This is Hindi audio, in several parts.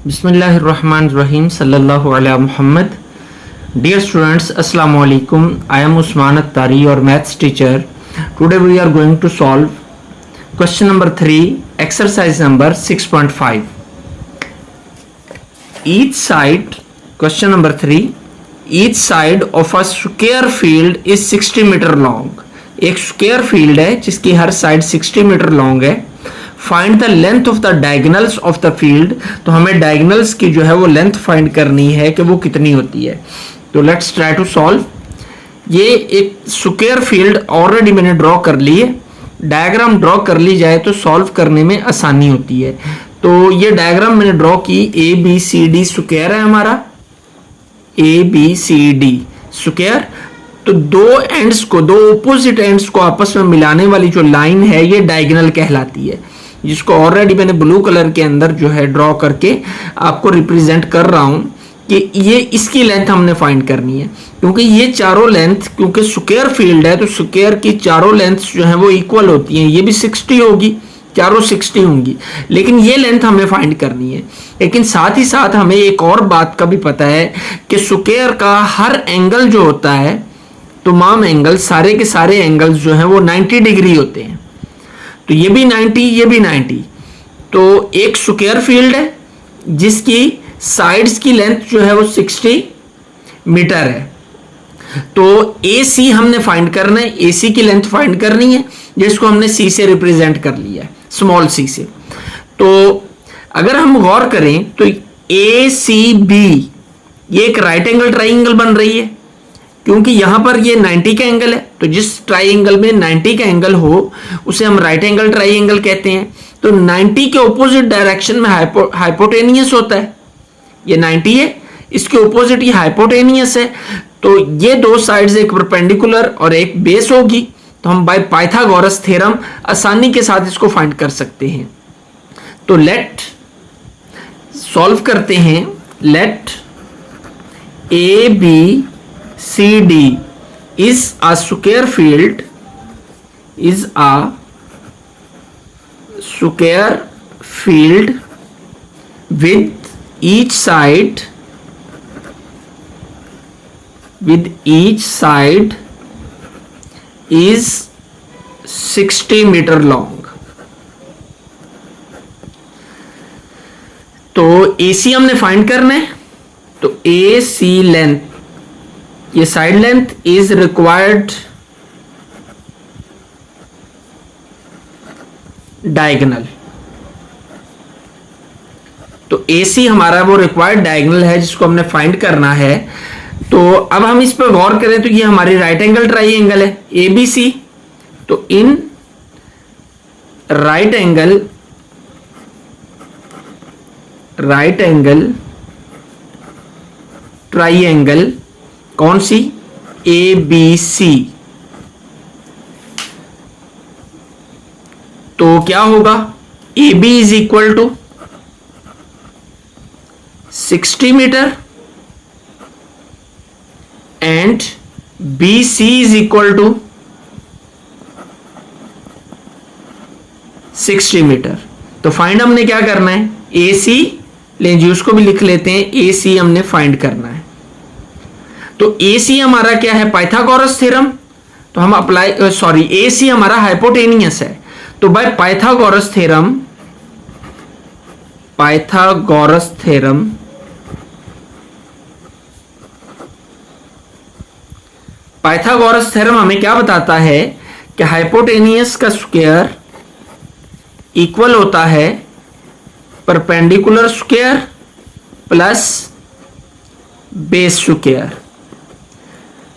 Bismillahirrahmanirrahim. Sallallahu ala Muhammad. Dear students, Assalamu alaikum. I am Usman Attari, your maths teacher. Today we are going to solve question number 3, exercise number 6.5. Each side, question number 3, each side of a square field is 60 metre long. एक स्क्वायर फील्ड है जिसकी हर साइड 60 मीटर लॉन्ग है. Find the length of the diagonals of the field. तो हमें डायगोनल्स की जो है वो लेंथ फाइंड करनी है कि वो कितनी होती है. तो लेट्स ट्राई टू सॉल्व. ये एक स्क्वायर फील्ड ऑलरेडी मैंने ड्रॉ कर ली है. डायग्राम ड्रॉ कर ली जाए तो सॉल्व करने में आसानी होती है. तो ये डायग्राम मैंने ड्रॉ की. A B C D square है हमारा, A B C D square. तो दो एंड्स को, दो ऑपोजिट एंड्स को आपस में मिलाने वाली जो लाइन है ये डायगोनल कहलाती है, जिसको ऑलरेडी मैंने ब्लू कलर के अंदर जो है ड्रॉ करके आपको रिप्रेजेंट कर रहा हूं कि ये इसकी लेंथ हमने फाइंड करनी है. क्योंकि ये चारों लेंथ, क्योंकि स्क्वायर फील्ड है तो स्क्वायर की चारों लेंथ जो है वो इक्वल होती हैं. ये भी 60 होगी, चारों 60 होंगी, लेकिन ये लेंथ हमें फाइंड करनी है. लेकिन साथ ही साथ हमें एक और बात का भी पता है कि स्क्वायर का हर एंगल जो होता है, तमाम एंगल, सारे के सारे एंगल्स जो हैं वो 90 डिग्री होते हैं. तो ये भी 90, ये भी 90. तो एक स्क्वायर फील्ड है जिसकी साइड्स की लेंथ जो है वो 60 मीटर है. तो ए सी हमने फाइंड करना है, ए सी की लेंथ फाइंड करनी है, जिसको हमने सी से रिप्रेजेंट कर लिया है, स्मॉल सी से. तो अगर हम गौर करें तो ए सी बी ये एक राइट एंगल ट्राइंगल बन रही है, क्योंकि यहां पर ये 90 का एंगल है. तो जिस ट्राइंगल में 90 का एंगल हो उसे हम राइट एंगल ट्राइंगल कहते हैं. तो 90 के ऑपोजिट डायरेक्शन में हाइपोटेनियस होता है. ये 90 है, इसके ऑपोजिट ये हाइपोटेनियस है. तो ये दो साइड्स, एक परपेंडिकुलर और एक बेस होगी. तो हम बाय पाइथागोरस थ्योरम आसानी के साथ इसको फाइंड कर सकते हैं. तो लेट सॉल्व करते हैं. Let A B CD is a square field, is a square field with each side is 60 metre long. तो AC हमने फाइंड करना है. तो AC लेंथ, ये side length is required diagonal. तो AC हमारा वो रिक्वायर्ड डायगोनल है जिसको हमने फाइंड करना है. तो अब हम इस पर गौर करें तो ये हमारी राइट एंगल ट्राइंगल है ABC. तो इन राइट एंगल ट्राइंगल कौन सी? ABC. तो क्या होगा? AB is equal to 60 metre and BC is equal to 60 metre. तो फाइंड हमने क्या करना है? AC लें जी, उसको भी लिख लेते हैं. AC हमने फाइंड करना है. तो AC हमारा क्या है? Pythagoras theorem. तो हम अप्लाई, AC हमारा हाइपोटेनियस है. तो बाय पाइथागोरस थ्योरम हमें क्या बताता है कि हाइपोटेनियस का स्क्वायर इक्वल होता है perpendicular square plus base square.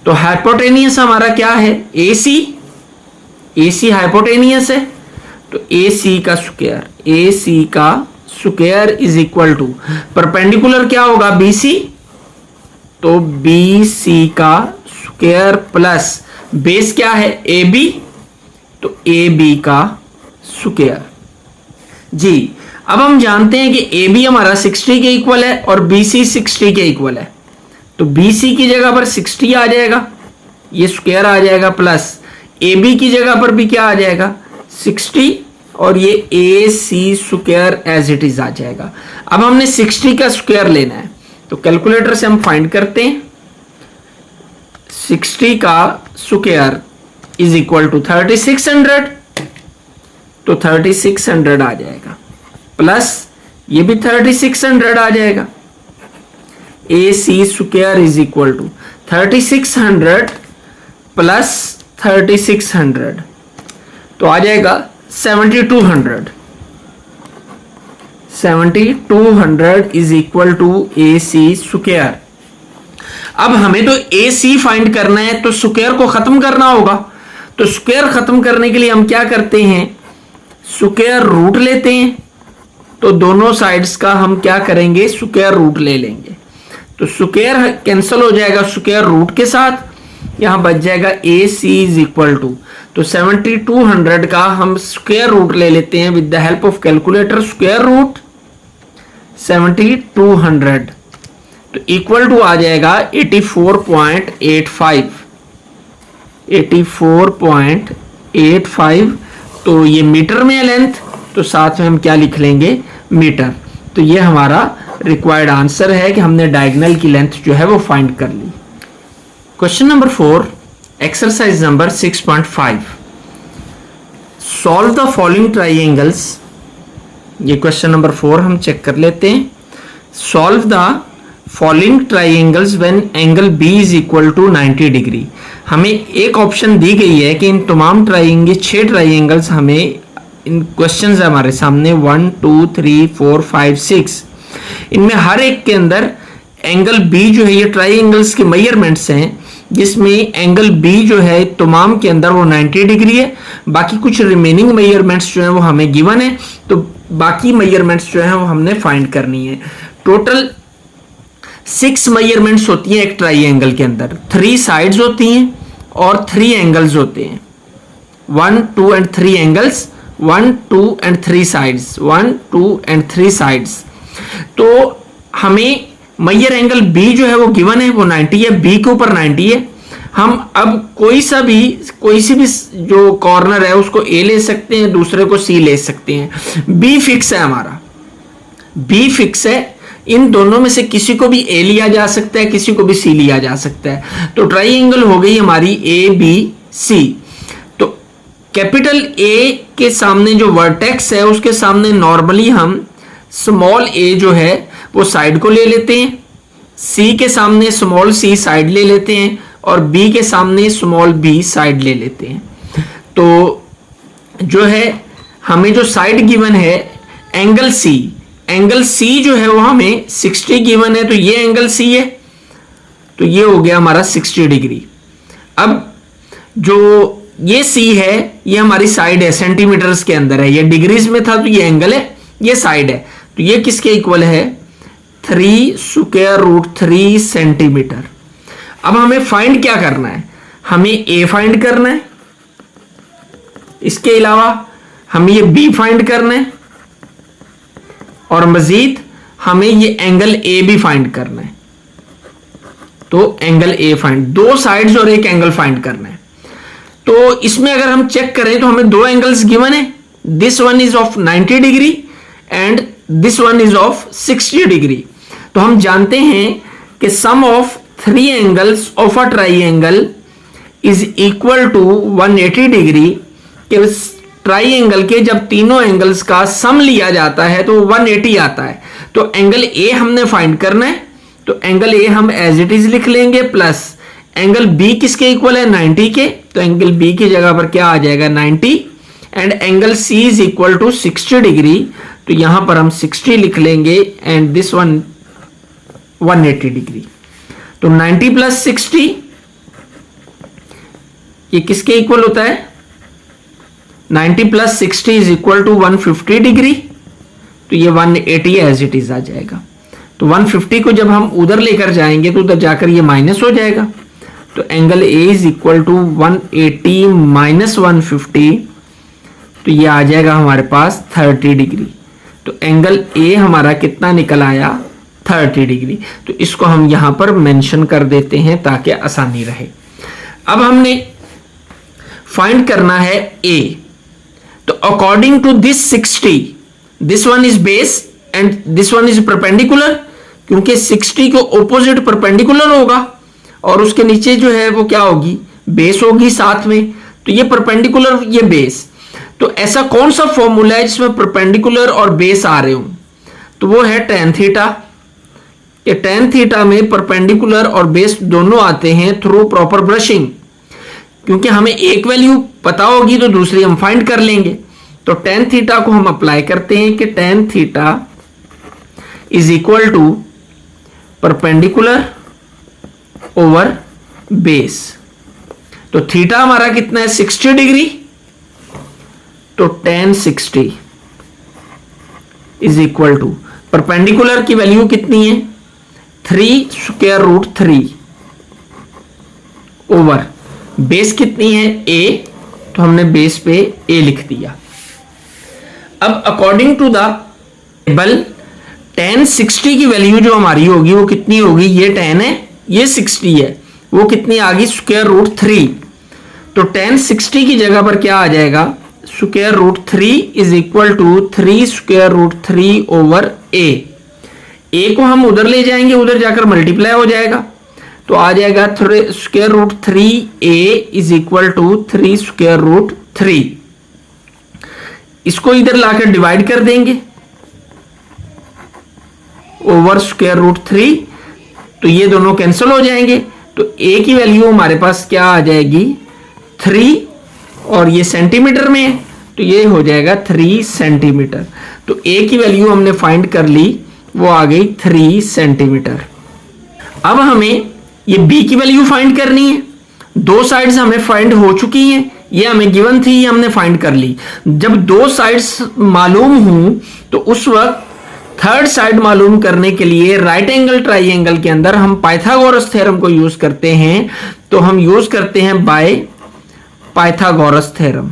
तो हाइपोटेनियस हमारा क्या है? AC हाइपोटेनियस है. तो AC का square is equal to perpendicular क्या होगा? BC. तो BC का स्क्वायर प्लस बेस क्या है? AB. तो AB का स्क्वायर. जी, अब हम जानते हैं कि AB हमारा 60 के इक्वल है और BC 60 के इक्वल है. तो BC की जगह पर 60 आ जाएगा, ये स्क्वायर आ जाएगा, प्लस AB की जगह पर भी क्या आ जाएगा? 60 और ये ए C square as it is आ जाएगा। अब हमने 60 का स्क्वायर लेना है, तो कैलकुलेटर से हम फाइंड करते हैं। 60 का स्क्वायर इज इक्वल टू 3600, तो 3600 आ जाएगा, प्लस ये भी 3600 आ जाएगा। A C square is equal to 3600 plus 3600, तो आ जाएगा 7200। 7200 is equal to A C square. अब हमें तो ए सी फाइंड करना है, तो स्क्वायर को खत्म करना होगा। तो स्क्वायर खत्म करने के लिए हम क्या करते हैं, स्क्वायर रूट लेते हैं। तो दोनों साइड्स का हम क्या करेंगे, स्क्वायर रूट ले लेंगे। तो स्क्वायर कैंसिल हो जाएगा स्क्वायर रूट के साथ, यहां बच जाएगा A C is equal to, तो 7200 का हम स्क्वायर रूट ले लेते हैं with the help of calculator. Square root 7200 तो इक्वल टू आ जाएगा 84.85। 84.85, तो ये मीटर में है लेंथ, तो साथ में हम क्या लिख लेंगे, मीटर। तो ये हमारा रिक्वायर्ड आंसर है कि हमने डायगोनल की लेंथ जो है वो फाइंड कर ली। Question number 4, exercise number 6.5, solve the following triangles. ये क्वेश्चन नंबर 4 हम चेक कर लेते हैं। Solve the following triangles when angle B is equal to 90 degree. हमें एक ऑप्शन दी गई है कि इन तमाम ट्राइंगल 6 ट्राइंगल्स हमें, इन क्वेश्चन है हमारे सामने 1 2 3 4 5 6, इनमें हर एक के अंदर एंगल बी जो है, ये ट्राइंगल्स के मेजरमेंट्स हैं जिसमें एंगल बी जो है तमाम के अंदर वो 90 डिग्री है। बाकी कुछ रिमेनिंग मेजरमेंट्स जो है वो हमें गिवन है, तो बाकी मेजरमेंट्स जो है वो हमने फाइंड करनी है। टोटल 6 मेजरमेंट्स होती है एक ट्राइंगल के अंदर, 3 साइड्स होती हैं और 3 एंगल्स होते हैं। 1 2 and 3 angles, 1 2 and 3 sides, 1 2 and 3 sides. तो हमें मेजर एंगल बी जो है वो गिवन है, वो 90 है, बी के ऊपर 90 है। हम अब कोई सी भी जो कॉर्नर है उसको ए ले सकते हैं, दूसरे को सी ले सकते हैं। बी फिक्स है हमारा, बी फिक्स है। इन दोनों में से किसी को भी ए लिया जा सकता है, किसी को भी सी लिया जा सकता है। तो ट्राइंगल हो गई हमारी ए बी सी। तो कैपिटल ए के सामने जो वर्टेक्स है उसके सामने नॉर्मली हम स्मॉल ए जो है वो साइड को ले लेते हैं, सी के सामने स्मॉल सी साइड ले लेते हैं और बी के सामने स्मॉल बी साइड ले लेते हैं। तो जो है हमें जो साइड गिवन है एंगल सी, एंगल सी जो है वो हमें 60 गिवन है, तो ये एंगल सी है, तो ये हो गया हमारा 60 डिग्री। अब जो ये सी है ये हमारी साइड है, सेंटीमीटर्स के अंदर है, ये डिग्रीज में था तो ये एंगल है, ये साइड है, तो ये किसके इक्वल है, 3√3 सेंटीमीटर। अब हमें फाइंड क्या करना है, हमें ए फाइंड करना है, इसके अलावा हमें ये बी फाइंड करना है और मजीद हमें ये एंगल ए भी फाइंड करना है। तो एंगल ए फाइंड, 2 साइड्स और एक एंगल फाइंड करना है। तो इसमें अगर हम चेक करें तो हमें 2 एंगल्स गिवन है, this one is of 90 degree and this one is of 60 degree. तो हम जानते हैं कि sum of 3 angles of a triangle is equal to 180 degree. कि ट्राइंगल के जब तीनों एंगल्स का सम लिया जाता है तो 180 आता है। तो एंगल ए हमने फाइंड करना है, तो एंगल ए हम एज इट इज लिख लेंगे, प्लस एंगल बी किसके इक्वल है, 90 के, तो एंगल बी की जगह पर क्या आ जाएगा, 90, and angle C is equal to 60 degree, तो यहां पर हम 60 लिख लेंगे एंड दिस वन 180 डिग्री। तो 90 प्लस 60 ये किसके इक्वल होता है, 90 plus 60 is equal to 150 degree, तो ये 180 एज इट इज आ जाएगा। तो 150 को जब हम उधर लेकर जाएंगे तो उधर जाकर ये माइनस हो जाएगा, तो angle A is equal to 180 minus 150, तो ये आ जाएगा हमारे पास 30 डिग्री। तो एंगल ए हमारा कितना निकल आया, 30 डिग्री। तो इसको हम यहां पर मेंशन कर देते हैं ताकि आसानी रहे। अब हमने फाइंड करना है ए, तो according to this 60, this one is base and this one is perpendicular, क्योंकि 60 को ऑपोजिट परपेंडिकुलर होगा और उसके नीचे जो है वो क्या होगी, बेस होगी साथ में। तो ये परपेंडिकुलर, ये बेस। तो ऐसा कौन सा फॉर्मूला है जिसमें परपेंडिकुलर और बेस आ रहे हो, तो वो है tan थीटा। ये tan थीटा में परपेंडिकुलर और बेस दोनों आते हैं थ्रू प्रॉपर ब्रशिंग, क्योंकि हमें एक वैल्यू पता होगी तो दूसरी हम फाइंड कर लेंगे। तो tan थीटा को हम अप्लाई करते हैं कि tan theta is equal to perpendicular over base. तो थीटा हमारा कितना है, 60 डिग्री। तो tan 60 is equal to perpendicular की वैल्यू कितनी है, 3 स्क्वायर रूट 3 ओवर बेस कितनी है, a, तो हमने बेस पे a लिख दिया। अब according to the table tan 60 की वैल्यू जो हमारी होगी वो कितनी होगी, ये tan है, ये 60 है, वो कितनी आ गई, स्क्वायर रूट 3। तो tan 60 की जगह पर क्या आ जाएगा, square root 3 is equal to 3 square root 3 over a को हम उधर ले जाएंगे, उधर जाकर मल्टीप्लाई हो जाएगा, तो आ जाएगा square root 3a is equal to 3 square root 3। इसको इधर लाकर डिवाइड कर देंगे ओवर स्क्वायर रूट 3, तो ये दोनों कैंसिल हो जाएंगे। तो a की वैल्यू हमारे पास क्या आ जाएगी, 3, और ये सेंटीमीटर में है तो ये हो जाएगा 3 सेंटीमीटर। तो a की वैल्यू हमने फाइंड कर ली, वो आ गई 3 सेंटीमीटर। अब हमें ये b की वैल्यू फाइंड करनी है। दो साइड्स हमें फाइंड हो चुकी हैं, ये हमें गिवन थी, ये हमने फाइंड कर ली। जब दो साइड्स मालूम हूं तो उस वक्त थर्ड साइड मालूम करने के लिए राइट एंगल ट्राइंगल के अंदर हम पाइथागोरस थ्योरम को यूज करते हैं। तो हम यूज करते हैं बाय पाइथागोरस थ्योरम।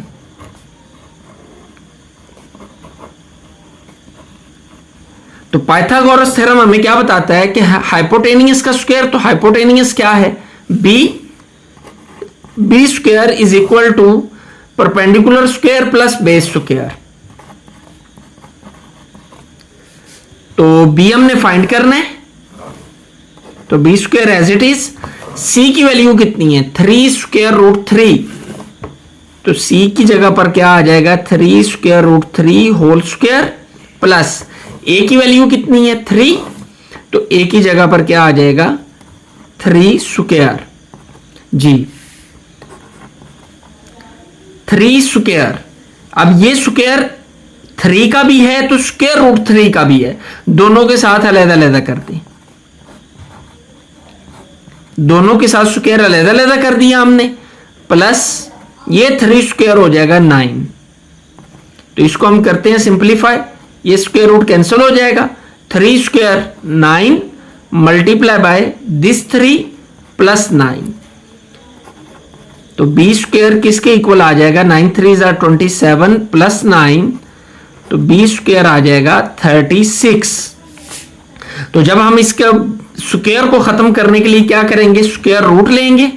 तो पाइथागोरस थ्योरम हमें क्या बताता है कि हाइपोटेनियस का स्क्वायर, तो हाइपोटेनियस क्या है, B square is equal to perpendicular square plus base square. तो बी हमने फाइंड करना है, तो B square as it is. C की वैल्यू कितनी है, 3 स्क्वायर रूट 3, तो सी की जगह पर क्या आ जाएगा, 3 square root 3 whole square plus A की वैल्यू कितनी है, 3, तो ए की जगह पर क्या आ जाएगा, 3 स्क्वायर। जी 3 स्क्वायर। अब ये स्क्वायर 3 का भी है तो स्क्वायर रूट 3 का भी है, दोनों के साथ अलग अलग कर दी, दोनों के साथ स्क्वायर अलग अलग कर दिया हमने, प्लस ये 3 स्क्वायर हो जाएगा 9। तो इसको हम करते हैं सिंप्लीफाई, ये स्क्वायर रूट कैंसिल हो जाएगा, 3 square 9 multiply by this 3 plus 9। तो बी स्क्वायर किसके इक्वल आ जाएगा, 9 3 27 प्लस 9, तो बी स्क्वायर आ जाएगा 36। तो जब हम इसके स्क्वायर को खत्म करने के लिए क्या करेंगे, स्क्वायर रूट लेंगे,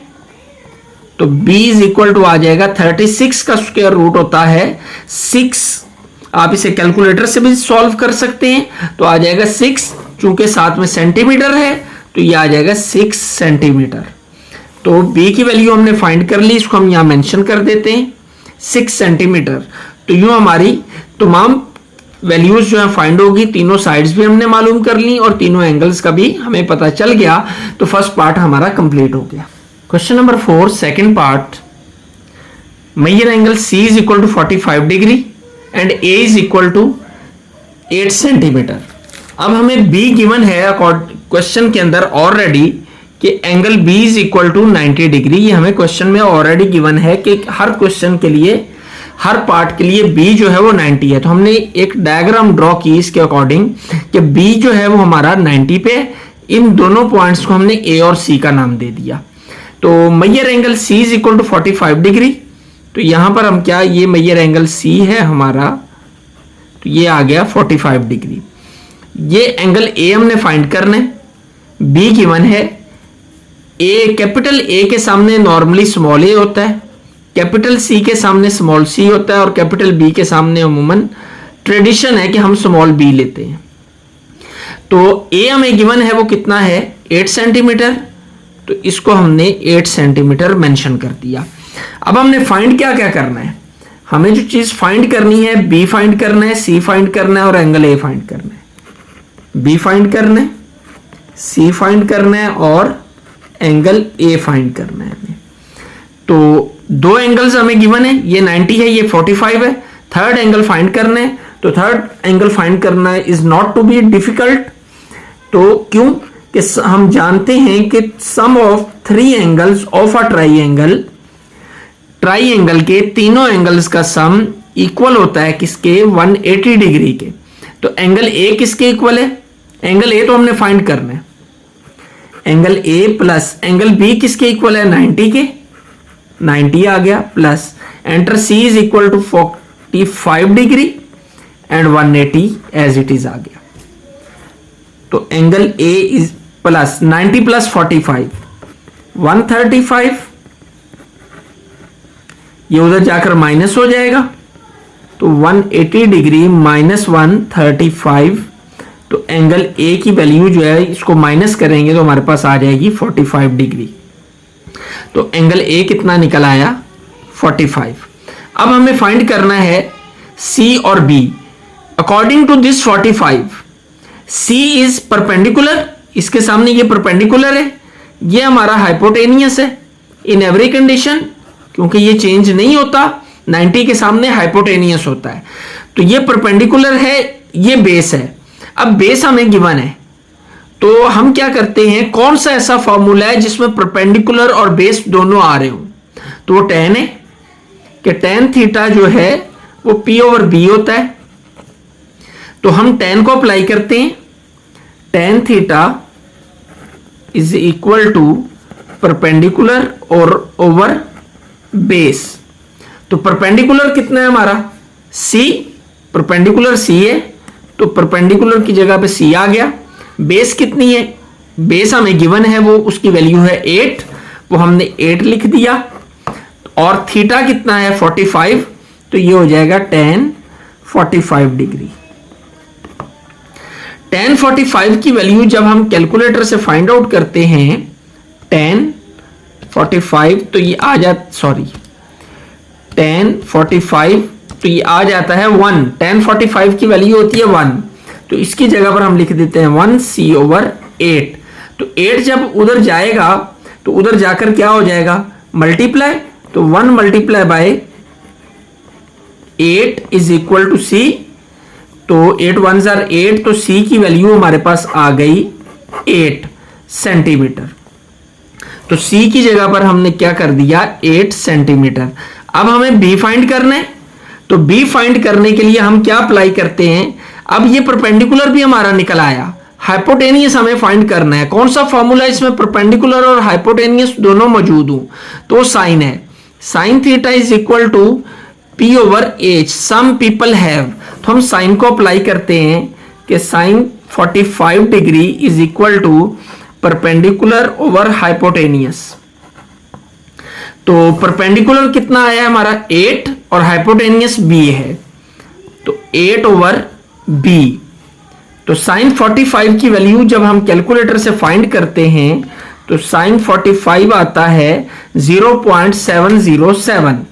तो b इज इक्वल टू आ जाएगा 36 का स्क्वायर रूट होता है 6। आप इसे कैलकुलेटर से भी सॉल्व कर सकते हैं, तो आ जाएगा 6, चूंकि साथ में सेंटीमीटर है तो ये आ जाएगा 6 सेंटीमीटर। तो b की वैल्यू हमने फाइंड कर ली, इसको हम यहां मेंशन कर देते हैं 6 सेंटीमीटर। तो यूं हमारी तमाम वैल्यूज जो है फाइंड होगी, तीनों साइड्स भी हमने मालूम कर ली और तीनों एंगल्स का भी हमें पता चल गया। तो फर्स्ट पार्ट हमारा कंप्लीट हो गया। Question number 4 second part, major angle C is equal to 45 degree and A is equal to 8 centimetre. अब हमें B गिवन है क्वेश्चन के अंदर ऑलरेडी कि angle B is equal to 90 degree. ये हमें क्वेश्चन में ऑलरेडी गिवन है कि हर क्वेश्चन के लिए, हर पार्ट के लिए B जो है वो 90 है। तो हमने एक डायग्राम ड्रॉ की इसके अकॉर्डिंग कि B जो है वो हमारा 90 पे, इन दोनों पॉइंट्स को हमने A और C का नाम दे दिया। तो major angle C is equal to 45 degree, तो यहां पर हम क्या, ये मेजर एंगल C है हमारा, तो ये आ गया 45 डिग्री। ये एंगल A हमने फाइंड करना है, B गिवन है, A कैपिटल A के सामने नॉर्मली स्मॉल a होता है, कैपिटल सी के सामने स्मॉल सी होता है और कैपिटल बी के सामने अमूमन ट्रेडिशन है कि हम स्मॉल बी लेते हैं। तो ए हमें गिवन है वो कितना है 8 सेंटीमीटर, तो इसको हमने 8 सेंटीमीटर मेंशन कर दिया। अब हमने फाइंड क्या क्या करना है, हमें जो चीज फाइंड करनी है बी फाइंड करना है, सी फाइंड करना है और एंगल ए फाइंड करना है। बी फाइंड करना है, सी फाइंड करना है और एंगल ए फाइंड करना है हमें। तो दो एंगल्स हमें गिवन है, ये 90 है, ये 45 है। थर्ड एंगल फाइंड करना है, तो थर्ड एंगल फाइंड करना है is not to be difficult. तो क्यों कि हम जानते हैं कि sum of 3 angles of a triangle के तीनों एंगल्स का सम इक्वल होता है किसके 180 डिग्री के। तो एंगल ए किसके इक्वल है, एंगल ए तो हमने फाइंड करना है, angle A plus angle B किसके इक्वल है 90 के, 90 आ गया, plus enter C is equal to 45 degree and 180 as it is आ गया। तो angle A is plus 90 plus 45 135, ये उधर जाकर माइनस हो जाएगा, तो 180 डिग्री माइनस 135, तो एंगल ए की वैल्यू जो है इसको माइनस करेंगे तो हमारे पास आ जाएगी 45 डिग्री। तो एंगल ए कितना निकल आया 45। अब हमें फाइंड करना है सी और B. According to this 45 C is perpendicular, इसके सामने ये परपेंडिकुलर है, ये हमारा हाइपोटेनियस है इन एवरी कंडीशन, क्योंकि ये चेंज नहीं होता, 90 के सामने हाइपोटेनियस होता है। तो ये परपेंडिकुलर है, ये बेस है। अब बेस हमें गिवन है, तो हम क्या करते हैं, कौन सा ऐसा फॉर्मूला है जिसमें परपेंडिकुलर और बेस दोनों आ रहे हो, तो वो tan है कि tan थीटा जो है वो P ओवर B होता है। तो हम tan को अप्लाई करते हैं, tan theta is equal to perpendicular और ओवर बेस। तो परपेंडिकुलर कितना है हमारा C, परपेंडिकुलर C है, तो परपेंडिकुलर की जगह पे C आ गया। बेस कितनी है, बेस हमें गिवन है वो उसकी वैल्यू है 8, वो हमने 8 लिख दिया। और थीटा कितना है 45, तो ये हो जाएगा tan 45 डिग्री। tan 45 की वैल्यू जब हम कैलकुलेटर से फाइंड आउट करते हैं tan 45, तो ये आ जाता tan 45, तो ये आ जाता है 1। tan 45 की वैल्यू होती है 1, तो इसकी जगह पर हम लिख देते हैं 1c ओवर 8। तो 8 जब उधर जाएगा तो उधर जाकर क्या हो जाएगा मल्टीप्लाई, तो 1 multiply by 8 is equal to c। तो 8 1 जार 8, तो c की वैल्यू हमारे पास आ गई 8 सेंटीमीटर। तो c की जगह पर हमने क्या कर दिया 8 सेंटीमीटर। अब हमें b फाइंड करना है, तो b फाइंड करने के लिए हम क्या अप्लाई करते हैं, अब ये परपेंडिकुलर भी हमारा निकल आया, हाइपोटेनियस हमें फाइंड करना है। कौन सा फॉर्मूला इसमें परपेंडिकुलर और हाइपोटेनियस दोनों मौजूद हो, तो साइन है, sine theta is equal to p over h some people have. तो हम साइन को अप्लाई करते हैं कि sine 45 degree is equal to perpendicular over hypotenuse. तो परपेंडिकुलर कितना आया हमारा 8 और हाइपोटेनियस b है, तो 8 ओवर b। तो साइन 45 की वैल्यू जब हम कैलकुलेटर से फाइंड करते हैं तो साइन 45 आता है 0.707,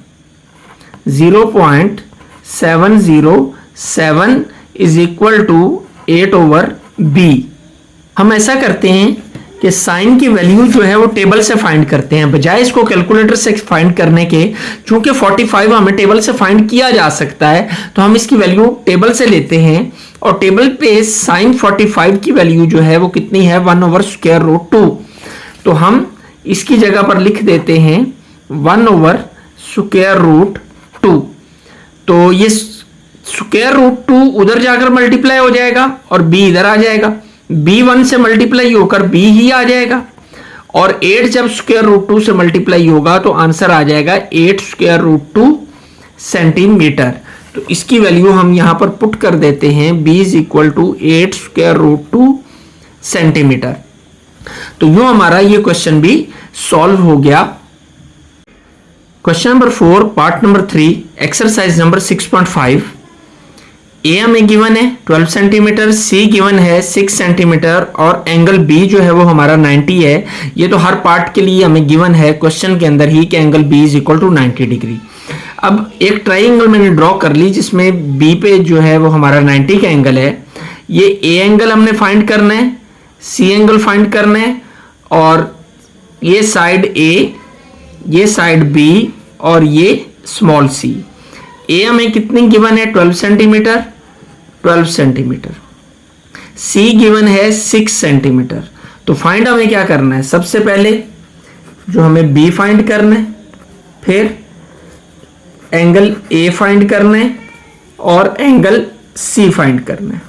0.707 is equal to 8 over b। हम ऐसा करते हैं कि साइन की वैल्यू जो है वो टेबल से फाइंड करते हैं, बजाय इसको कैलकुलेटर से फाइंड करने के। चूंकि 45 हमें टेबल से फाइंड किया जा सकता है, तो हम इसकी वैल्यू टेबल से लेते हैं, और टेबल पे साइन 45 की वैल्यू जो है वो कितनी है 1 ओवर स्क्वायर रूट 2। तो हम इसकी जगह पर लिख देते हैं 1 ओवर स्क्वायर रूट 2। तो ये स्क्वायर रूट 2 उधर जाकर मल्टीप्लाई हो जाएगा और b इधर आ जाएगा, b 1 से मल्टीप्लाई होकर b ही आ जाएगा, और 8 जब स्क्वायर रूट 2 से मल्टीप्लाई होगा तो आंसर आ जाएगा 8 स्क्वायर रूट 2 सेंटीमीटर। तो इसकी वैल्यू हम यहां पर पुट कर देते हैं, b is equal to 8 square root 2 centimetre. तो यूं हमारा ये क्वेश्चन भी सॉल्व हो गया। Question number 4 part number 3 exercise number 6.5। ए हमें गिवन है 12 सेंटीमीटर, सी गिवन है 6 सेंटीमीटर और एंगल बी जो है वो हमारा 90 है। ये तो हर पार्ट के लिए हमें गिवन है क्वेश्चन के अंदर ही कि angle B is equal to 90 degree. अब एक ट्राइंगल मैंने ड्रॉ कर ली जिसमें बी पे जो है वो हमारा 90 का एंगल है। ये ए एंगल हमने फाइंड करना है, सी एंगल फाइंड करना है और ये साइड ए, ये साइड बी और ये स्मॉल सी। ए हमें कितनी गिवन है 12 सेंटीमीटर, 12 सेंटीमीटर। सी गिवन है 6 सेंटीमीटर। तो फाइंड हमें क्या करना है, सबसे पहले जो हमें बी फाइंड करना है, फिर एंगल ए फाइंड करना है और एंगल सी फाइंड करना है।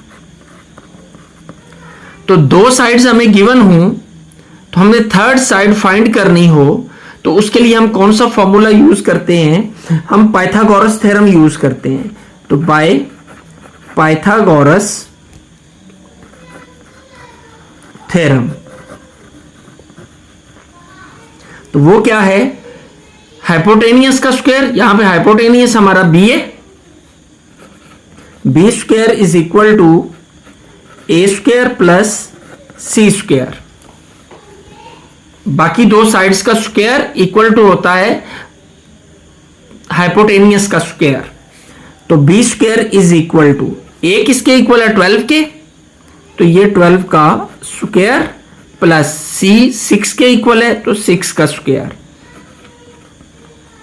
तो दो साइड्स हमें गिवन हो तो हमें थर्ड साइड फाइंड करनी हो तो उसके लिए हम कौन सा फॉर्मूला यूज करते हैं, हम पाइथागोरस थ्योरम यूज करते हैं। तो बाय पाइथागोरस थ्योरम, तो वो क्या है, हाइपोटेनियस का स्क्वायर, यहां पे हाइपोटेनियस हमारा बी है, B square is equal to A square plus C square. बाकी दो साइड्स का स्क्वायर इक्वल टू होता है हाइपोटेनियस का स्क्वायर। तो B square is equal to, A किसके इक्वल है 12 के, तो ये 12 का स्क्वायर प्लस सी 6 के इक्वल है तो 6 का स्क्वायर।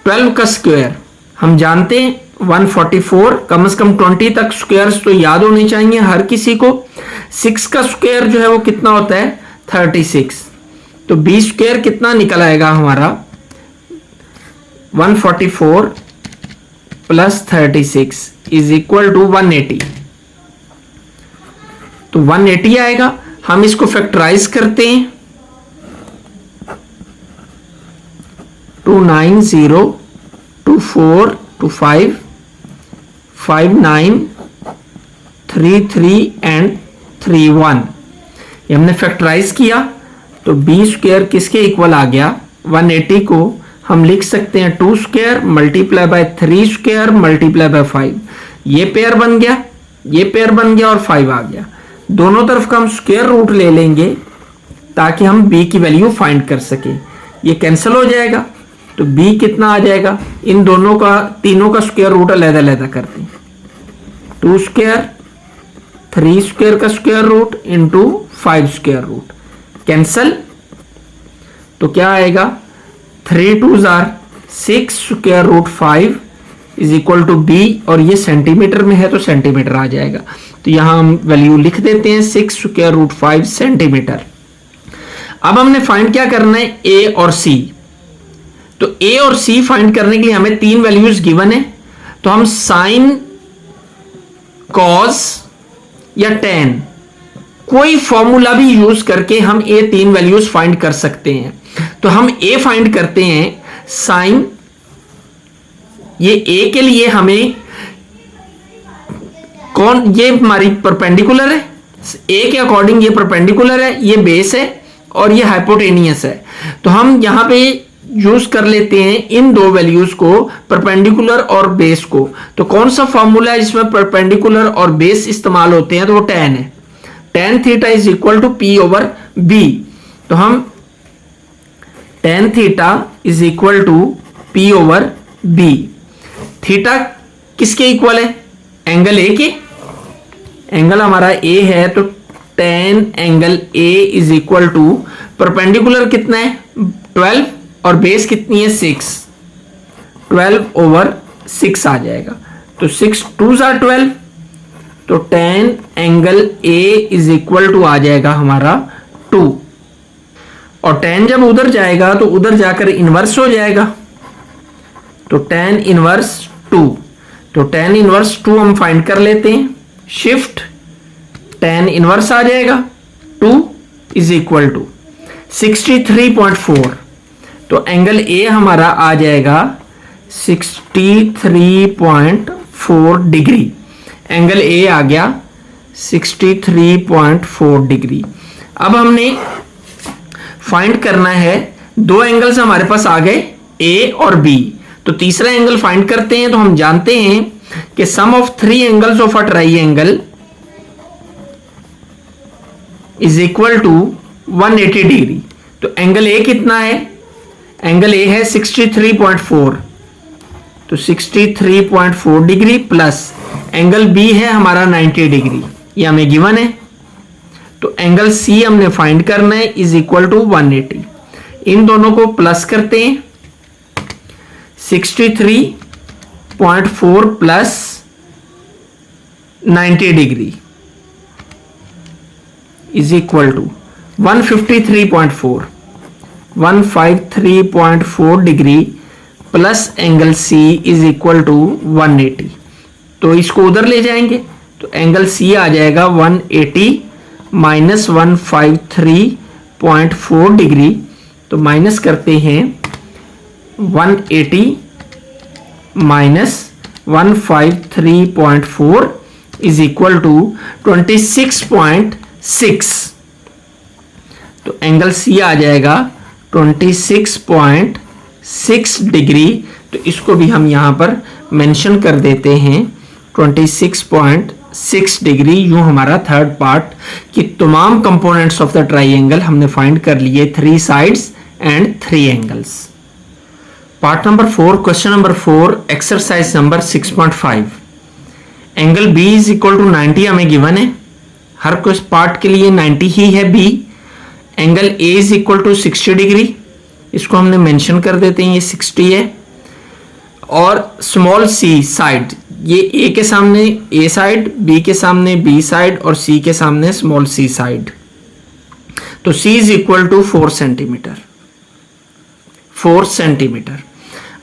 12 का स्क्वायर हम जानते हैं 144, कम से कम 20 तक स्क्वायर्स तो याद होने चाहिए हर किसी को। 6 का स्क्वायर जो है वो कितना होता है 36। तो बी स्क्वायर कितना निकल आएगा हमारा 144 प्लस 36 इज इक्वल टू 180। तो 180 आएगा। हम इसको फैक्टराइज करते हैं 290 24 25 59 33 एंड 31। ये हमने फैक्टराइज किया तो बी स्क्वायर किसके इक्वल आ गया 180 को हम लिख सकते हैं 2 square multiply by 3 square multiply by 5। ये पेयर बन गया, ये पेयर बन गया और 5 आ गया। दोनों तरफ का हम स्क्वायर रूट ले लेंगे ताकि हम बी की वैल्यू फाइंड कर सके। ये कैंसिल हो जाएगा तो बी कितना आ जाएगा, इन दोनों का तीनों का स्क्वायर रूट अलग अलग करते हैं। 2 स्क्वायर 3 स्क्वायर का square root into 5 square root cancel. तो क्या आएगा 3 2s are 6 square root 5 is equal to B, और ये सेंटीमीटर में है तो सेंटीमीटर आ जाएगा। तो यहां हम वैल्यू लिख देते हैं 6 स्क्वायर रूट 5 सेंटीमीटर। अब हमने फाइंड क्या करना है ए और सी। तो ए और सी फाइंड करने के लिए हमें 3 वैल्यूज गिवन है। तो हम साइन, कॉस या टेन कोई फॉर्मूला भी यूज करके हम ए 3 वैल्यूज फाइंड कर सकते हैं। तो हम ए फाइंड करते हैं साइन, ये ए के लिए हमें कौन, ये हमारी परपेंडिकुलर है, ए के अकॉर्डिंग ये परपेंडिकुलर है, ये बेस है और ये हाइपोटेनियस है। तो हम यहां पे यूज कर लेते हैं इन दो वैल्यूज को, परपेंडिकुलर और बेस को। तो कौन सा फॉर्मूला है जिसमें परपेंडिकुलर और बेस इस्तेमाल होते हैं, तो वो tan है। tan theta is equal to P over B. तो हम tan theta is equal to P over B. Theta किसके इक्वल है, एंगल ए के। एंगल हमारा ए है तो tan angle A is equal to perpendicular कितना है 12 और बेस कितनी है 6, 12 ओवर 6 आ जाएगा। तो 6 2s are 12, तो tan angle A is equal to आ जाएगा हमारा 2। और tan जब उधर जाएगा तो उधर जाकर इनवर्स हो जाएगा। तो tan इनवर्स 2, तो tan इनवर्स 2 हम फाइंड कर लेते हैं। शिफ्ट tan इनवर्स आ जाएगा 2 इज इक्वल टू 63.4। तो एंगल ए हमारा आ जाएगा 63.4 डिग्री। एंगल ए आ गया 63.4 डिग्री। अब हमने फाइंड करना है, दो एंगल्स हमारे पास आ गए ए और बी। तो तीसरा एंगल फाइंड करते हैं। तो हम जानते हैं कि sum of three angles of a triangle is equal to 180 degree. तो एंगल ए कितना है? एंगल ए है 63.4, तो 63.4 डिग्री प्लस एंगल बी है हमारा 90 डिग्री, ये हमें गिवन है। तो एंगल सी हमने फाइंड करना है इज इक्वल टू 180। इन दोनों को प्लस करते हैं, 63.4 plus 90 degree is equal to 153.4 degree plus angle C is equal to 180। तो इसको उधर ले जाएंगे तो एंगल सी आ जाएगा 180 माइनस 153.4 डिग्री। तो माइनस करते हैं 180 माइनस 153.4 इज इक्वल टू 26.6। तो एंगल सी आ जाएगा 26.6 डिग्री। तो इसको भी हम यहां पर मेंशन कर देते हैं 26.6 डिग्री। यूं हमारा थर्ड पार्ट कि तमाम कंपोनेंट्स ऑफ द ट्राइंगल हमने फाइंड कर लिए, 3 sides and 3 angles. Part number 4, question number 4, exercise number 6.5। Angle B is equal to 90 हमें गिवन है, हर पार्ट के लिए 90 ही है B. Angle A is equal to 60 degree, इसको हमने मेंशन कर देते हैं, ये 60 है। और स्मॉल सी साइड, ये ए के सामने ए साइड, बी के सामने बी साइड और सी के सामने स्मॉल सी साइड। तो C is equal to 4 centimetre. 4 centimetre.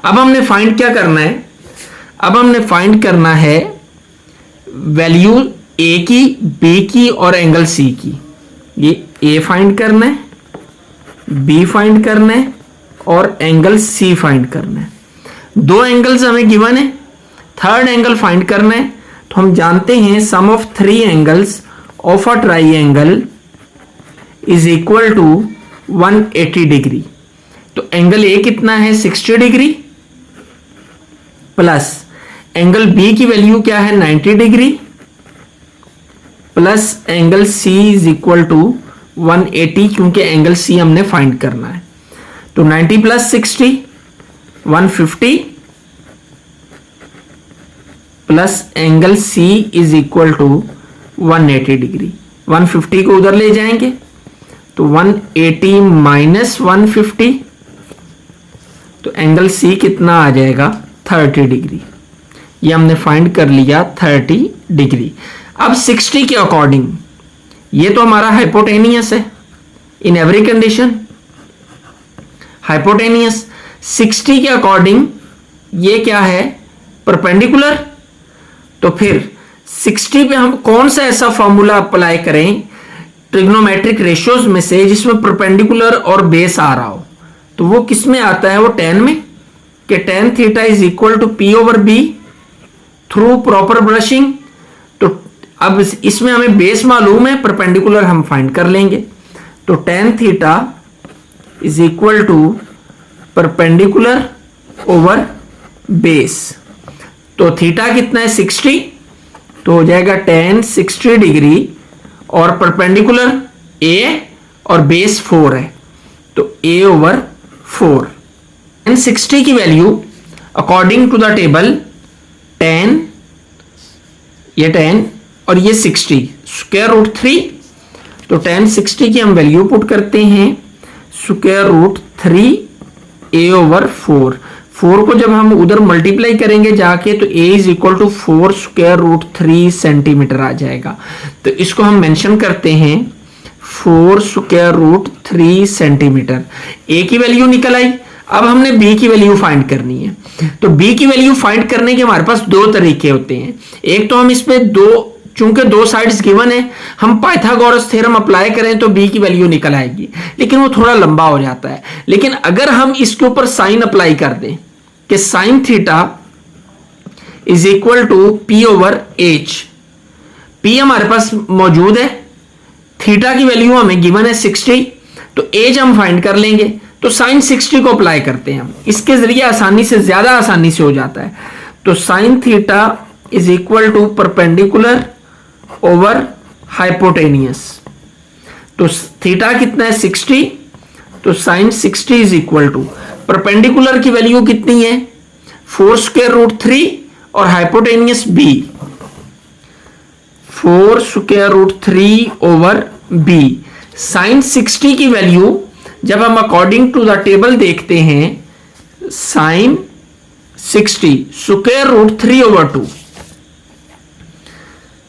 अब हमने फाइंड क्या करना है? अब हमने फाइंड करना है वैल्यू ए की, बी की और एंगल सी की। ये ए फाइंड करना है, बी फाइंड करना है और एंगल सी फाइंड करना है। 2 एंगल्स हमें गिवन है, थर्ड एंगल फाइंड करना है। तो हम जानते हैं sum of 3 angles of a triangle is equal to 180 degree. तो एंगल ए कितना है? 60 डिग्री प्लस एंगल बी की वैल्यू क्या है? 90 degree plus angle C is equal to 180, क्योंकि एंगल सी हमने फाइंड करना है। तो 90 plus 60 150 plus angle C is equal to 180 degree. 150 को उधर ले जाएंगे तो 180 माइनस 150, तो एंगल सी कितना आ जाएगा? 30 डिग्री। ये हमने फाइंड कर लिया 30 डिग्री। अब 60 के अकॉर्डिंग, ये तो हमारा हाइपोटेनियस है इन एवरी कंडीशन, हाइपोटेनियस। 60 के अकॉर्डिंग ये क्या है? परपेंडिकुलर। तो फिर 60 पे हम कौन सा ऐसा फॉर्मूला अप्लाई करें ट्रिग्नोमेट्रिक रेशियोज में से जिसमें परपेंडिकुलर और बेस आ रहा हो? तो वो किस में आता है? वो tan में, कि tan theta is equal to P over B through proper brushing. तो अब इसमें हमें बेस मालूम है, परपेंडिकुलर हम फाइंड कर लेंगे। तो tan theta is equal to perpendicular over base. तो थीटा कितना है? 60, तो हो जाएगा tan 60 डिग्री और परपेंडिकुलर a और बेस 4 है, तो a ओवर 4। tan 60 की value according to the table tan, ये tan और ये 60 स्क्वायर रूट 3। तो tan 60 की हम वैल्यू पुट करते हैं स्क्वायर रूट 3 a ओवर 4। 4 को जब हम उधर मल्टीप्लाई करेंगे जाके तो a is equal to 4 square root 3 centimetre आ जाएगा। तो इसको हम मेंशन करते हैं 4 स्क्वायर रूट 3 सेंटीमीटर। a की वैल्यू निकल आई। अब हमने b की वैल्यू फाइंड करनी है। तो b की वैल्यू फाइंड करने के हमारे पास 2 तरीके होते हैं। एक तो हम इसमें चूंकि 2 साइड्स गिवन है, हम पाइथागोरस थ्योरम अप्लाई करें तो b की वैल्यू निकल आएगी, लेकिन वो थोड़ा लंबा हो जाता है। लेकिन अगर हम इसके ऊपर साइन अप्लाई कर दें कि sine theta is equal to P over H, P हमारे पास मौजूद है, थीटा की वैल्यू हमें गिवन है 60, तो एच हम फाइंड कर लेंगे। तो साइन 60 को अप्लाई करते हैं हम, इसके जरिए आसानी से, ज्यादा आसानी से हो जाता है। तो sine theta is equal to perpendicular over hypotenuse. तो थीटा कितना है 60, तो sine 60 is equal to perpendicular की वैल्यू कितनी है 4 स्क्वायर रूट 3 और hypotenuse b 4 square root 3 over b। Sine 60 की वैल्यू जब हम अकॉर्डिंग टू द टेबल देखते हैं, sine 60 square root 3 over 2,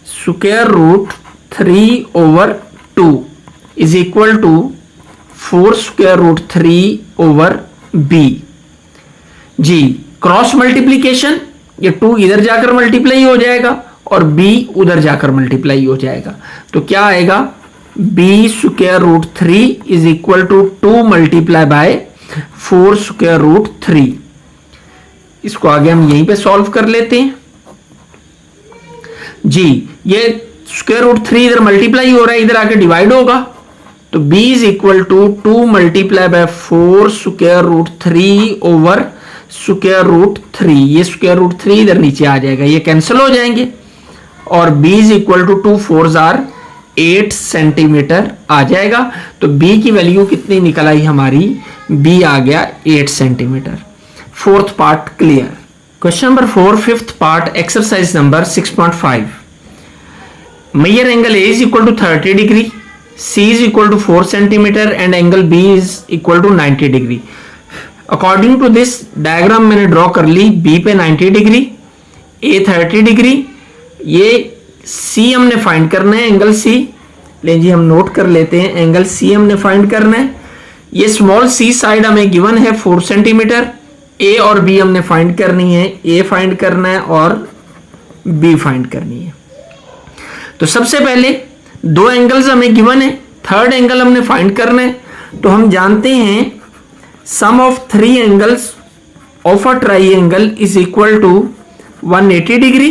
square root 3 over 2 is equal to 4 square root 3 over b। जी, क्रॉस मल्टीप्लीकेशन, ये 2 इधर जाकर मल्टीप्लाई हो जाएगा और b उधर जाकर मल्टीप्लाई हो जाएगा। तो क्या आएगा, b square root 3 is equal to 2 multiply by 4 square root 3। इसको आगे हम यहीं पे सॉल्व कर लेते हैं। जी, ये स्क्वायर रूट 3 इधर मल्टीप्लाई हो रहा है, इधर आके डिवाइड होगा, तो b is equal to 2 multiply by 4 square root 3 over square root 3। ये स्क्वायर रूट 3 इधर नीचे आ जाएगा, ये कैंसिल हो जाएंगे और b is equal to 2 4 or 8 centimetre आ जाएगा। तो b की वैल्यू कितनी निकल आई हमारी, b आ गया 8 centimetre. Fourth part clear. Question number 4, fifth part, exercise number 6.5। Major angle A is equal to 30 degree, C is equal to 4 centimeter and angle B is equal to 90 degree। According to this diagram मैंने ड्रॉ कर ली, B पे 90 डिग्री, A 30 डिग्री, ये C हमने फाइंड करना है, एंगल C। ले जी, हम नोट कर लेते हैं, एंगल C हमने फाइंड करना है। ये स्मॉल C साइड हमें गिवन है 4 सेंटीमीटर। A और B हमने फाइंड करनी है, A फाइंड करना है और B फाइंड करनी है। तो सबसे पहले दो एंगल्स हमें गिवन है, थर्ड एंगल हमने फाइंड करना है। तो हम जानते हैं sum of 3 angles of a triangle is equal to 180 degree.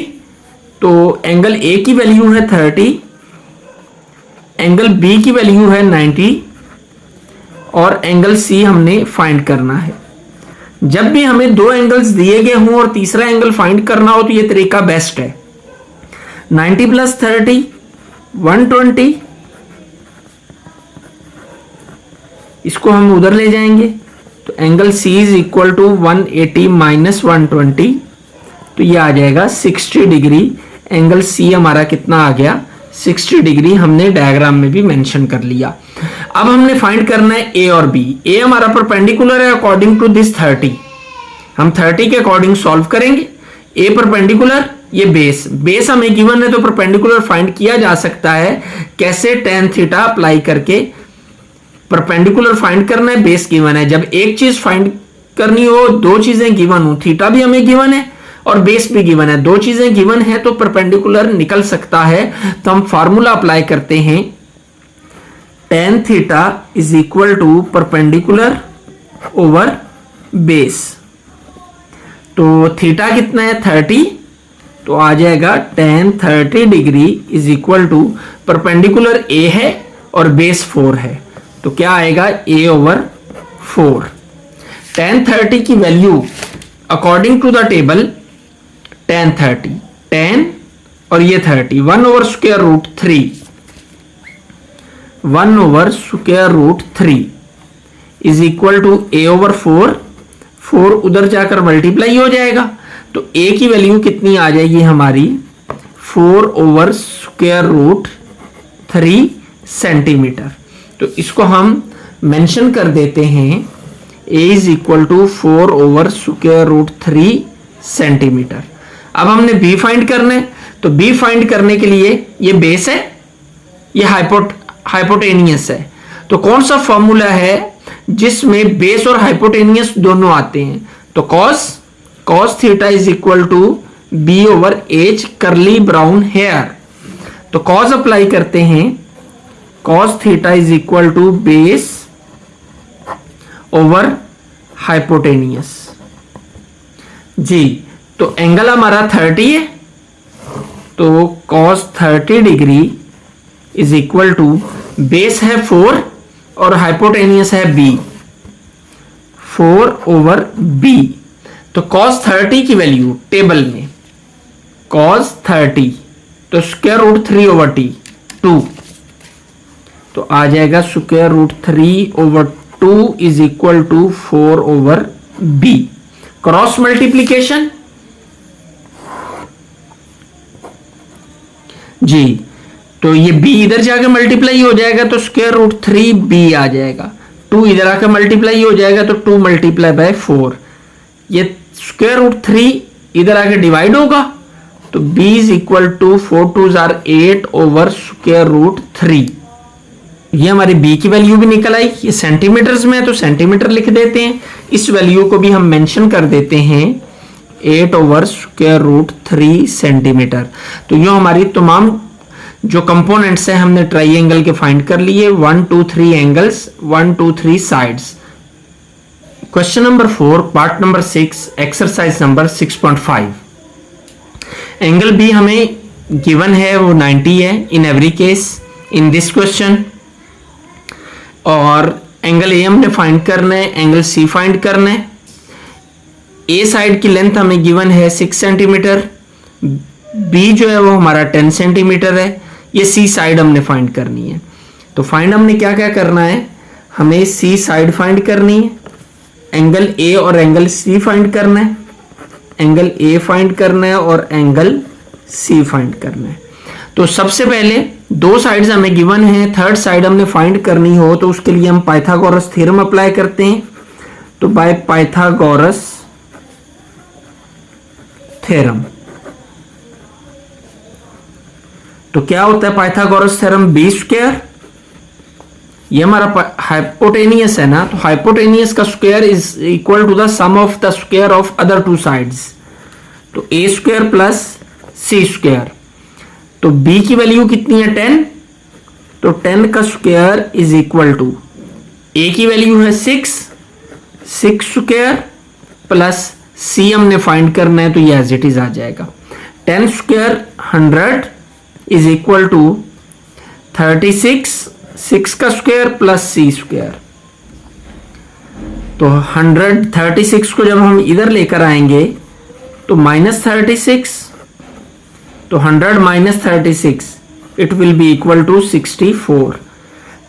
तो एंगल A की वैल्यू है 30, एंगल B की वैल्यू है 90 और एंगल C हमने फाइंड करना है। जब भी हमें दो एंगल्स दिए गए हों और तीसरा एंगल फाइंड करना हो तो ये तरीका बेस्ट है। 90 प्लस 30 120, इसको हम उधर ले जाएंगे तो angle C is equal to 180 minus 120, तो ये आ जाएगा 60 डिग्री। एंगल C हमारा कितना आ गया, 60 डिग्री, हमने डायग्राम में भी मेंशन कर लिया। अब हमने फाइंड करना है A और B। A हमारा परपेंडिकुलर है अकॉर्डिंग टू दिस 30, हम 30 के अकॉर्डिंग सॉल्व करेंगे। A परपेंडिकुलर, ये बेस हमें गिवन है तो परपेंडिकुलर फाइंड किया जा सकता है। कैसे, tan थीटा अप्लाई करके परपेंडिकुलर फाइंड करना है, बेस गिवन है। जब एक चीज फाइंड करनी हो, दो चीजें गिवन हो, थीटा भी हमें गिवन है और बेस भी गिवन है, दो चीजें गिवन है तो परपेंडिकुलर निकल सकता है। तो हम फार्मूला अप्लाई करते हैं, tan theta is equal to perpendicular over base. तो थीटा कितना है 30, तो आ जाएगा tan 30 degree is equal to perpendicular A है और बेस 4 है, तो क्या आएगा A ओवर 4। tan 30 की value according to the table, tan 30, tan और ये 30, 1 ओवर स्क्वायर रूट 3, 1 ओवर square root 3 is equal to A over 4। 4 उधर जाकर मल्टीप्लाई हो जाएगा तो A की वैल्यू कितनी आ जाएगी हमारी, 4 ओवर स्क्वायर रूट 3 सेंटीमीटर। तो इसको हम मेंशन कर देते हैं, A is equal to 4 over square root 3 centimetre. अब हमने B फाइंड करना है, तो B फाइंड करने के लिए ये बेस है, ये हाइपोटेनियस है। तो कौन सा फॉर्मूला है जिसमें बेस और हाइपोटेनियस दोनों आते हैं, तो cos theta is equal to B over H curly brown hair. तो cos अप्लाई करते हैं, cos theta is equal to base over hypotenuse. जी, तो एंगल हमारा 30 है, तो cos 30 degree is equal to base है 4 और हाइपोटेनियस है B, 4/b। तो cos 30 की वैल्यू टेबल में cos 30 तो √3/t 2, तो आ जाएगा √3/2 is equal to 4/b। Cross multiplication जी, तो ये b इधर जाके मल्टीप्लाई हो जाएगा तो √3b आ जाएगा, 2 इधर आकर मल्टीप्लाई हो जाएगा तो 2 मल्टीप्लाई बाय 4, ये √3 इधर आके डिवाइड होगा तो b is equal to 4 2s are 8/√3। ये हमारी b की वैल्यू भी निकल आई। ये सेंटीमीटर्स में है तो सेंटीमीटर लिख देते हैं, इस वैल्यू को भी हम मेंशन कर देते हैं 8/√3 सेंटीमीटर। तो ये हमारी तमाम जो कंपोनेंट्स हैं हमने ट्राइंगल के फाइंड कर लिए, 1 2 3 angles, 1 2 3 sides. Question number 4 part number 6 exercise number 6.5। Angle B हमें गिवन है वो 90 है in every case in this question, और एंगल ए हमने फाइंड करना है, एंगल सी फाइंड करना है। ए साइड की लेंथ हमें गिवन है 6 सेंटीमीटर, बी जो है वो हमारा 10 सेंटीमीटर है, ये सी साइड हमने फाइंड करनी है। तो फाइंड हमने क्या क्या करना है, हमें सी साइड फाइंड करनी है, एंगल ए और एंगल सी फाइंड करना है, एंगल ए फाइंड करना है और एंगल सी फाइंड करना है। तो सबसे पहले दो साइड्स हमें गिवन है, थर्ड साइड हमने फाइंड करनी हो तो उसके लिए हम पाइथागोरस थ्योरम अप्लाई करते हैं। तो बाय पाइथागोरस थ्योरम, तो क्या होता है पाइथागोरस थ्योरम, बी स्क्वायर, ये हमारा हाइपोटेनियस है ना, तो हाइपोटेनियस का square is equal to the sum of the square of other two sides, तो A square plus C square. तो b की वैल्यू कितनी है 10, तो 10 का square is equal to a की वैल्यू है 6 स्क्वायर प्लस c हमने फाइंड करना है तो ये एज इट इज आ जाएगा। 10 स्क्वायर 100 इज इक्वल टू 36, 6 का स्क्वायर प्लस c स्क्वायर। तो 136 को जब हम इधर लेकर आएंगे तो -36, तो 100 minus 36 it will be equal to 64।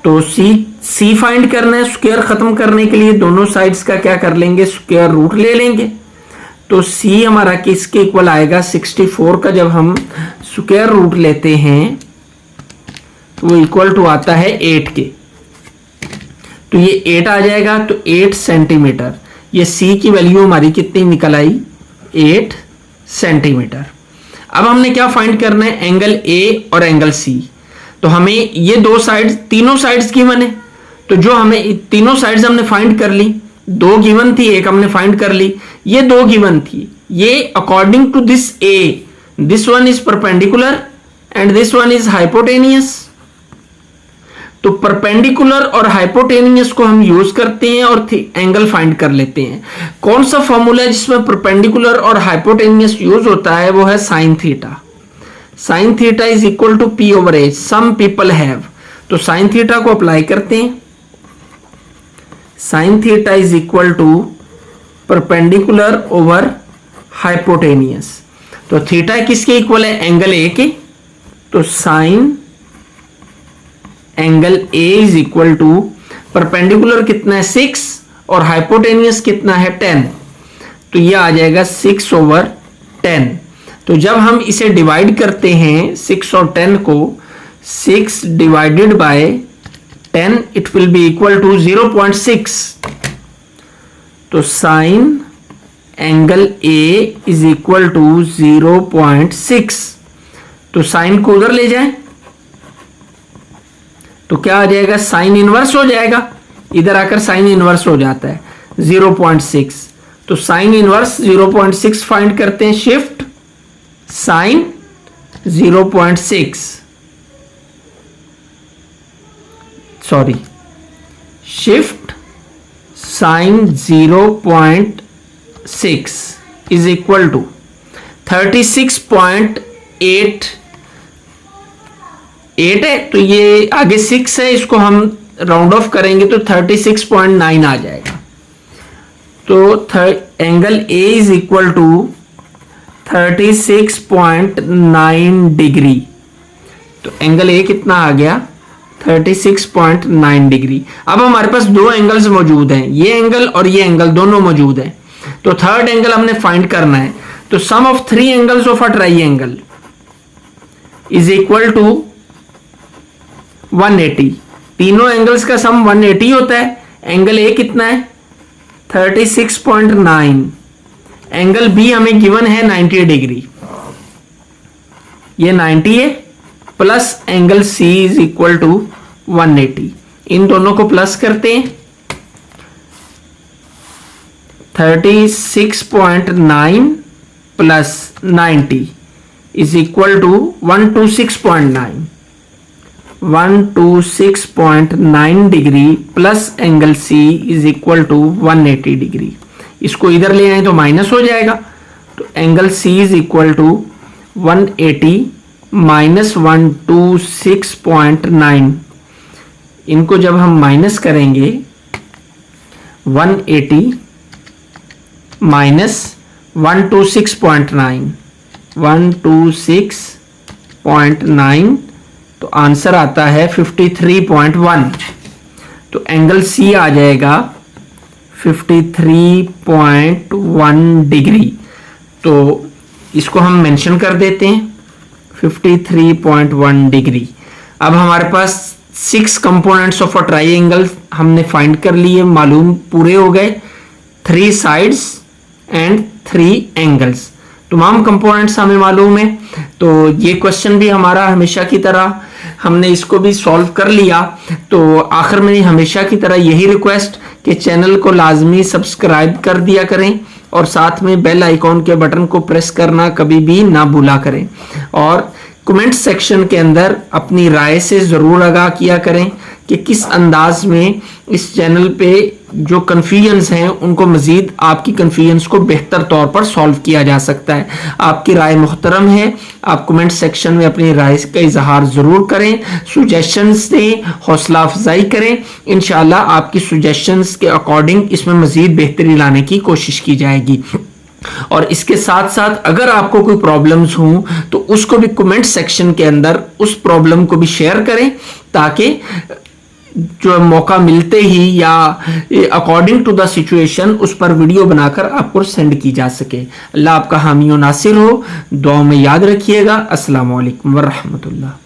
तो सी फाइंड करना है, स्क्वायर खत्म करने के लिए दोनों साइड्स का क्या कर लेंगे, स्क्वायर रूट ले लेंगे। तो सी हमारा किसके इक्वल आएगा, 64 का जब हम स्क्वायर रूट लेते हैं तो वो इक्वल टू आता है 8 के, तो ये 8 आ जाएगा, तो 8 सेंटीमीटर। ये सी की वैल्यू हमारी कितनी निकल आई, 8 सेंटीमीटर। अब हमने क्या फाइंड करना है, एंगल ए और एंगल सी। तो हमें ये दो साइड्स, तीनों साइड्स गिवन है, तो जो हमें तीनों साइड्स हमने फाइंड कर ली, दो गिवन थी एक हमने फाइंड कर ली, ये दो गिवन थी, ये according to this A, this one is perpendicular and this one is hypotenuse. तो परपेंडिकुलर और हाइपोटेनियस को हम यूज करते हैं और एंगल फाइंड कर लेते हैं। कौन सा फॉर्मूला है जिसमें परपेंडिकुलर और हाइपोटेनियस यूज होता है, वो है sine theta. Sine theta is equal to P over H, some people have. तो साइन थीटा को अप्लाई करते हैं, sine theta is equal to perpendicular over hypotenuse. तो थीटा किसके इक्वल है, एंगल ए के, तो sine angle A is equal to perpendicular कितना है 6 और हाइपोटेनियस कितना है 10, तो ये आ जाएगा 6/10। तो जब हम इसे डिवाइड करते हैं 6 और 10 को, 6 divided by 10 it will be equal to 0.6। तो sine angle A is equal to 0.6। तो साइन को उधर ले जाएं तो क्या आ जाएगा, साइन इनवर्स हो जाएगा, इधर आकर साइन इनवर्स हो जाता है 0.6। तो साइन इनवर्स 0.6 फाइंड करते हैं, shift sine 0.6, sorry shift sine 0.6 is equal to 36.8 है, तो ये आगे 6 है, इसको हम राउंड ऑफ करेंगे तो 36.9 आ जाएगा। तो angle A is equal to 36.9 degree. तो एंगल ए कितना आ गया 36.9 डिग्री। अब हमारे पास दो एंगल्स मौजूद हैं, ये एंगल और ये एंगल दोनों मौजूद हैं। तो थर्ड एंगल हमने फाइंड करना है। तो sum of three angles of a triangle is equal to 180। तीनों एंगल्स का सम 180 होता है। एंगल ए कितना है 36.9, एंगल बी हमें गिवन है 90 डिग्री, ये 90 है, plus angle C is equal to 180। इन दोनों को प्लस करते हैं। 36.9 plus 90 is equal to 126.9। 126.9 degree plus angle C is equal to 180 degree. इसको इधर ले आए तो माइनस हो जाएगा। तो angle C is equal to 180 minus 126.9। इनको जब हम माइनस करेंगे 180 माइनस 126.9, 126.9, तो आंसर आता है 53.1। तो एंगल सी आ जाएगा 53.1 डिग्री। तो इसको हम मेंशन कर देते हैं 53.1 डिग्री। अब हमारे पास 6 कंपोनेंट्स ऑफ अ ट्राइंगल हमने फाइंड कर लिए, मालूम पूरे हो गए। 3 साइड्स एंड 3 एंगल्स, तमाम कंपोनेंट्स हमें मालूम है। तो ये क्वेश्चन भी हमारा हमेशा की तरह हमने इसको भी सॉल्व कर लिया। तो आखिर में हमेशा की तरह यही रिक्वेस्ट कि चैनल को लाजमी सब्सक्राइब कर दिया करें और साथ में बेल आइकॉन के बटन को प्रेस करना कभी भी ना भूला करें। और कमेंट सेक्शन के अंदर अपनी राय से ज़रूर आगाह किया करें कि किस अंदाज में इस चैनल पे जो कन्फ्यूजन्स हैं उनको मज़ीद आपकी कन्फ्यूजन्स को बेहतर तौर पर सॉल्व किया जा सकता है। आपकी राय मुहतरम है, आप कमेंट सेक्शन में अपनी राय का इजहार ज़रूर करें, सुजेशंस दें, हौसला अफजाई करें। इंशाल्लाह आपकी सुजेशंस के अकॉर्डिंग इसमें मज़ीद बेहतरी लाने की कोशिश की जाएगी। और इसके साथ साथ अगर आपको कोई प्रॉब्लम्स हों तो उसको भी कमेंट सेक्शन के अंदर उस प्रॉब्लम को भी शेयर करें, ताकि जो मौका मिलते ही या अकॉर्डिंग टू द सिचुएशन उस पर वीडियो बनाकर आपको सेंड की जा सके। अल्लाह आपका हामी और नासिर हो। दुआ में याद रखिएगा। अस्सलाम वालेकुम व रहमतुल्लाह।